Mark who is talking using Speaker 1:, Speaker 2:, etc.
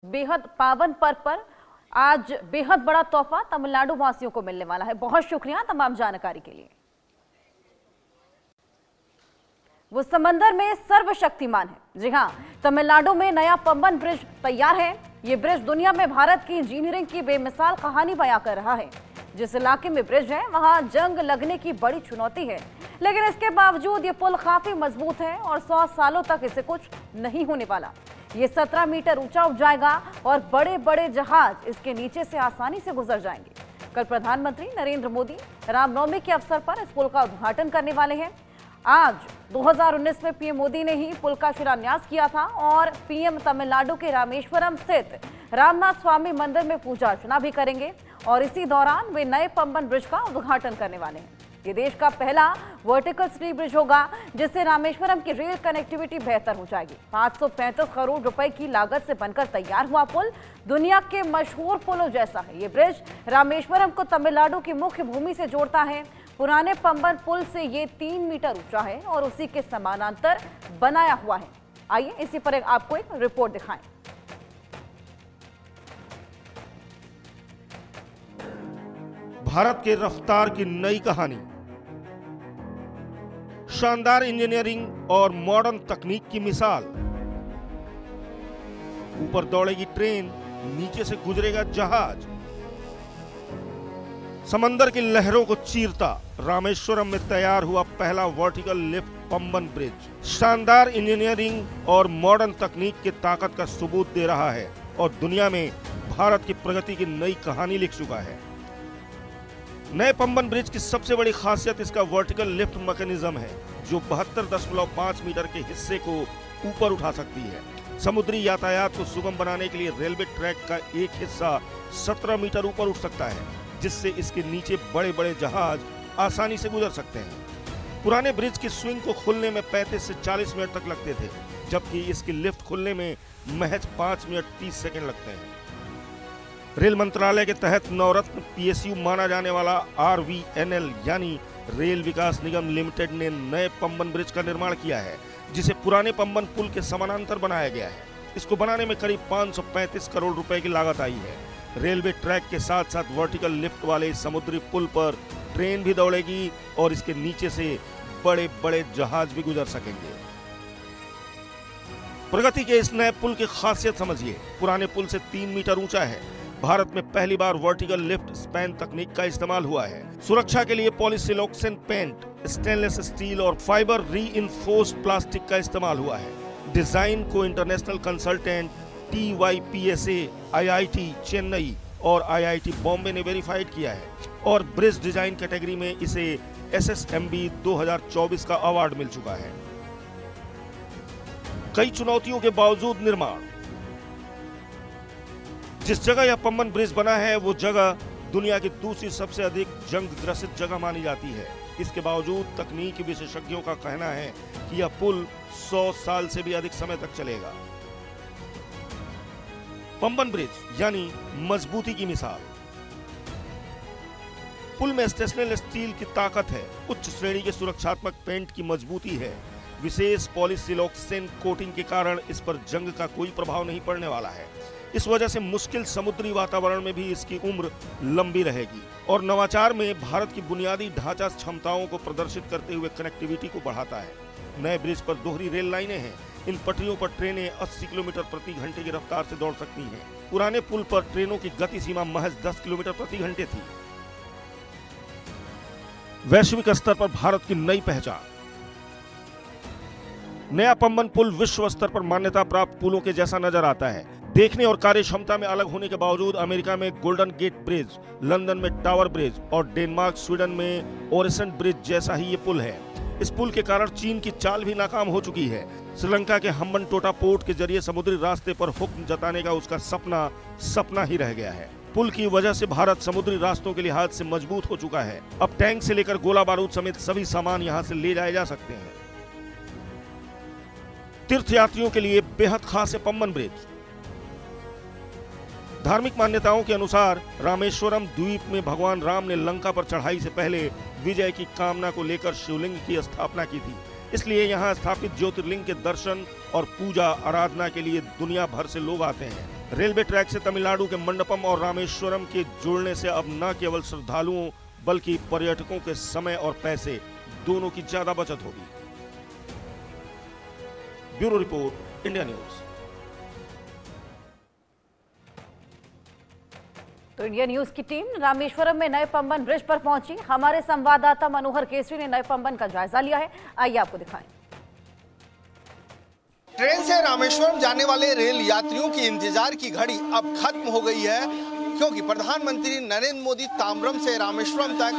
Speaker 1: बेहद पावन पर्व पर आज बेहद बड़ा तोहफा तमिलनाडु वासियों को मिलने वाला है। बहुत शुक्रिया तमाम जानकारी के लिए। वो समंदर में सर्वशक्तिमान है। जी हाँ, तमिलनाडु में नया पंबन ब्रिज तैयार है। ये ब्रिज दुनिया में भारत की इंजीनियरिंग की बेमिसाल कहानी बयां कर रहा है। जिस इलाके में ब्रिज है वहां जंग लगने की बड़ी चुनौती है, लेकिन इसके बावजूद ये पुल काफी मजबूत है और 100 सालों तक इसे कुछ नहीं होने वाला। ये 17 मीटर ऊंचा उठ जाएगा और बड़े बड़े जहाज इसके नीचे से आसानी से गुजर जाएंगे। कल प्रधानमंत्री नरेंद्र मोदी रामनवमी के अवसर पर इस पुल का उद्घाटन करने वाले हैं। आज 2019 में पीएम मोदी ने ही पुल का शिलान्यास किया था और पीएम तमिलनाडु के रामेश्वरम स्थित रामनाथ स्वामी मंदिर में पूजा अर्चना भी करेंगे और इसी दौरान वे नए पंबन ब्रिज का उद्घाटन करने वाले हैं। ये देश का पहला वर्टिकल स्टील ब्रिज होगा, जिससे रामेश्वरम की रेल कनेक्टिविटी बेहतर हो जाएगी। 535 करोड़ रुपए की लागत से बनकर तैयार हुआ पुल दुनिया के मशहूर पुलों जैसा है। ये ब्रिज रामेश्वरम को तमिलनाडु की मुख्य भूमि से जोड़ता है। पुराने पंबन पुल से ये 3 मीटर ऊंचा है और उसी के समानांतर बनाया हुआ है। आइए इसी पर आपको एक रिपोर्ट दिखाएं।
Speaker 2: भारत के रफ्तार की नई कहानी, शानदार इंजीनियरिंग और मॉडर्न तकनीक की मिसाल। ऊपर दौड़ेगी ट्रेन, नीचे से गुजरेगा जहाज। समंदर की लहरों को चीरता रामेश्वरम में तैयार हुआ पहला वर्टिकल लिफ्ट पंबन ब्रिज शानदार इंजीनियरिंग और मॉडर्न तकनीक की ताकत का सबूत दे रहा है और दुनिया में भारत की प्रगति की नई कहानी लिख चुका है। नए पंबन ब्रिज की सबसे बड़ी खासियत इसका वर्टिकल लिफ्ट मैकेनिज्म है, जो 72.5 मीटर के हिस्से को ऊपर उठा सकती है। समुद्री यातायात को सुगम बनाने के लिए रेलवे ट्रैक का एक हिस्सा 17 मीटर ऊपर उठ सकता है, जिससे इसके नीचे बड़े बड़े जहाज आसानी से गुजर सकते हैं। पुराने ब्रिज की स्विंग को खुलने में 35 से 40 मिनट तक लगते थे, जबकि इसकी लिफ्ट खुलने में महज 5 मिनट 30 सेकंड लगते हैं। रेल मंत्रालय के तहत नवरत्न PSU माना जाने वाला RVNL यानी रेल विकास निगम लिमिटेड ने नए पंबन ब्रिज का निर्माण किया है, जिसे पुराने पंबन पुल के समानांतर बनाया गया है। इसको बनाने में करीब 535 करोड़ रुपए की लागत आई है। रेलवे ट्रैक के साथ साथ वर्टिकल लिफ्ट वाले समुद्री पुल पर ट्रेन भी दौड़ेगी और इसके नीचे से बड़े बड़े जहाज भी गुजर सकेंगे। प्रगति के इस नए पुल की खासियत समझिए। पुराने पुल से 3 मीटर ऊंचा है। भारत में पहली बार वर्टिकल लिफ्ट स्पैन तकनीक का इस्तेमाल हुआ है। सुरक्षा के लिए पॉलीसिलॉक्सेन पेंट, स्टेनलेस स्टील और फाइबर रीइंफोर्स्ड प्लास्टिक का इस्तेमाल हुआ है। डिजाइन को international consultant TYPSA, IIT Chennai और IIT बॉम्बे ने वेरीफाइड किया है और ब्रिज डिजाइन कैटेगरी में इसे SSMB 2024 का अवार्ड मिल चुका है। कई चुनौतियों के बावजूद निर्माण। जिस जगह यह पंबन ब्रिज बना है वो जगह दुनिया की दूसरी सबसे अधिक जंग ग्रसित जगह मानी जाती है। इसके बावजूद तकनीकी विशेषज्ञों का कहना है कि यह पुल 100 साल से भी अधिक समय तक चलेगा। पंबन ब्रिज यानी मजबूती की मिसाल। पुल में स्टेनलेस स्टील की ताकत है, उच्च श्रेणी के सुरक्षात्मक पेंट की मजबूती है। विशेष पॉलीसिलॉक्सेन कोटिंग के कारण इस पर जंग का कोई प्रभाव नहीं पड़ने वाला है। इस वजह से मुश्किल समुद्री वातावरण में भी इसकी उम्र लंबी रहेगी और नवाचार में भारत की बुनियादी ढांचा क्षमताओं को प्रदर्शित करते हुए कनेक्टिविटी को बढ़ाता है। नए ब्रिज पर दोहरी रेल लाइनें हैं। इन पटरियों पर ट्रेनें 80 किलोमीटर प्रति घंटे की रफ्तार से दौड़ सकती हैं। पुराने पुल पर ट्रेनों की गति सीमा महज 10 किलोमीटर प्रति घंटे थी। वैश्विक स्तर पर भारत की नई पहचान। नया पंबन पुल विश्व स्तर पर मान्यता प्राप्त पुलों के जैसा नजर आता है। देखने और कार्य क्षमता में अलग होने के बावजूद अमेरिका में गोल्डन गेट ब्रिज, लंदन में टावर ब्रिज और डेनमार्क स्वीडन में ओरेसेंट ब्रिज जैसा ही ये पुल है। इस पुल के कारण चीन की चाल भी नाकाम हो चुकी है। श्रीलंका के हम्बनटोटा पोर्ट के जरिए समुद्री रास्ते पर हुक्म जताने का उसका सपना ही रह गया है। पुल की वजह से भारत समुद्री रास्तों के लिहाज से मजबूत हो चुका है। अब टैंक से लेकर गोला बारूद समेत सभी सामान यहाँ से ले जाए जा सकते हैं। तीर्थयात्रियों के लिए बेहद खास है पंबन ब्रिज। धार्मिक मान्यताओं के अनुसार रामेश्वरम द्वीप में भगवान राम ने लंका पर चढ़ाई से पहले विजय की कामना को लेकर शिवलिंग की स्थापना की थी। इसलिए यहाँ स्थापित ज्योतिर्लिंग के दर्शन और पूजा आराधना के लिए दुनिया भर से लोग आते हैं। रेलवे ट्रैक से तमिलनाडु के मंडपम और रामेश्वरम के जुड़ने से अब न केवल श्रद्धालुओं बल्कि पर्यटकों के समय और पैसे दोनों की ज्यादा बचत होगी। Bureau report, India news.
Speaker 1: तो इंडिया न्यूज की टीम रामेश्वरम में नए पंबन ब्रिज पर पहुंची। हमारे संवाददाता मनोहर केसरी ने नए पंबन का जायजा लिया है, आइए आपको दिखाएं।
Speaker 3: ट्रेन से रामेश्वरम जाने वाले रेल यात्रियों की इंतजार की घड़ी अब खत्म हो गई है, क्योंकि प्रधानमंत्री नरेंद्र मोदी ताम्बरम से रामेश्वरम तक